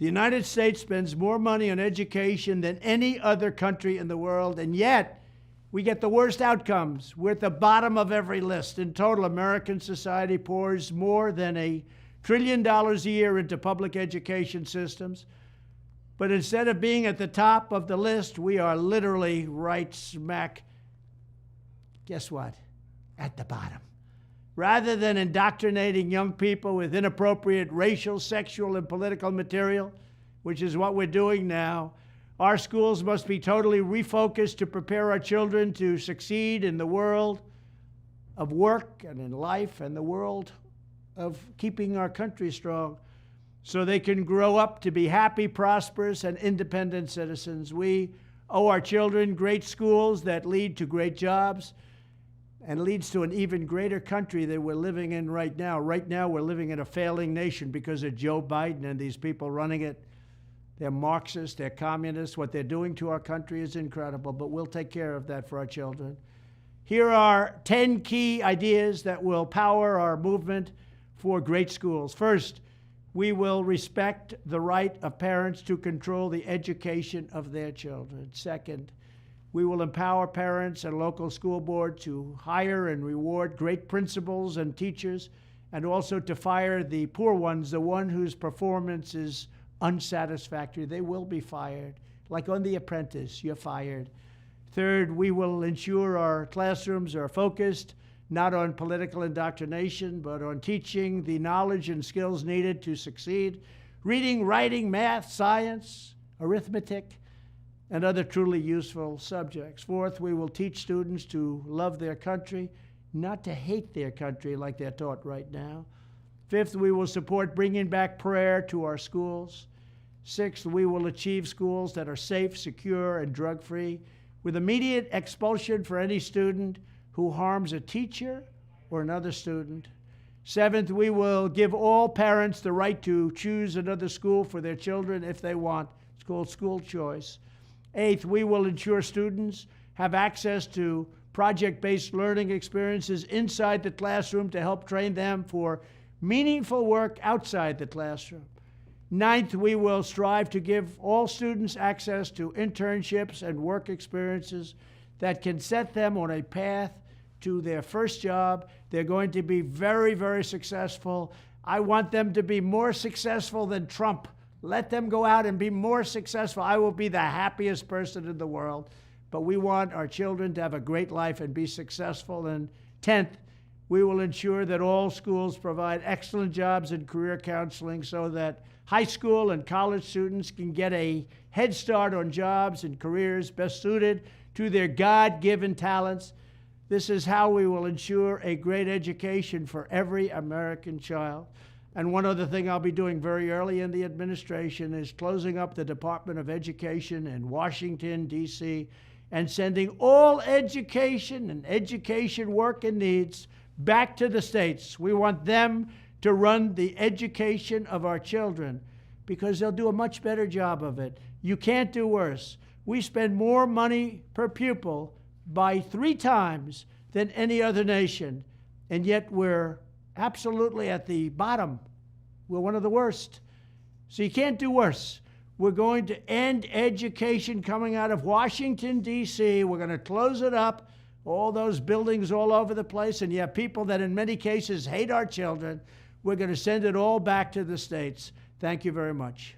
The United States spends more money on education than any other country in the world, and yet we get the worst outcomes. We're at the bottom of every list. In total, American society pours more than $1 trillion a year into public education systems. But instead of being at the top of the list, we are literally right smack, guess what, at the bottom. Rather than indoctrinating young people with inappropriate racial, sexual, and political material, which is what we're doing now, our schools must be totally refocused to prepare our children to succeed in the world of work and in life and the world of keeping our country strong so they can grow up to be happy, prosperous, and independent citizens. We owe our children great schools that lead to great jobs and leads to an even greater country that we're living in right now. Right now, we're living in a failing nation because of Joe Biden and these people running it. They're Marxists, they're communists. What they're doing to our country is incredible, but we'll take care of that for our children. Here are 10 key ideas that will power our movement for great schools. First, we will respect the right of parents to control the education of their children. Second, we will empower parents and local school boards to hire and reward great principals and teachers, and also to fire the poor ones, the one whose performance is unsatisfactory. They will be fired. Like on The Apprentice, you're fired. Third, we will ensure our classrooms are focused not on political indoctrination, but on teaching the knowledge and skills needed to succeed. Reading, writing, math, science, arithmetic, and other truly useful subjects. Fourth, we will teach students to love their country, not to hate their country like they're taught right now. Fifth, we will support bringing back prayer to our schools. Sixth, we will achieve schools that are safe, secure, and drug-free, with immediate expulsion for any student who harms a teacher or another student. Seventh, we will give all parents the right to choose another school for their children if they want. It's called school choice. Eighth, we will ensure students have access to project-based learning experiences inside the classroom to help train them for meaningful work outside the classroom. Ninth, we will strive to give all students access to internships and work experiences that can set them on a path to their first job. They're going to be very, very successful. I want them to be more successful than Trump. Let them go out and be more successful. I will be the happiest person in the world. But we want our children to have a great life and be successful. And 10th, we will ensure that all schools provide excellent jobs and career counseling so that high school and college students can get a head start on jobs and careers best suited to their God-given talents. This is how we will ensure a great education for every American child. And one other thing I'll be doing very early in the administration is closing up the Department of Education in Washington, D.C., and sending all education and education work and needs back to the states. We want them to run the education of our children because they'll do a much better job of it. You can't do worse. We spend more money per pupil by 3 times than any other nation, and yet we're absolutely at the bottom. We're one of the worst. So you can't do worse. We're going to end education coming out of Washington, D.C. We're going to close it up, all those buildings all over the place, and you have people that in many cases hate our children. We're going to send it all back to the states. Thank you very much.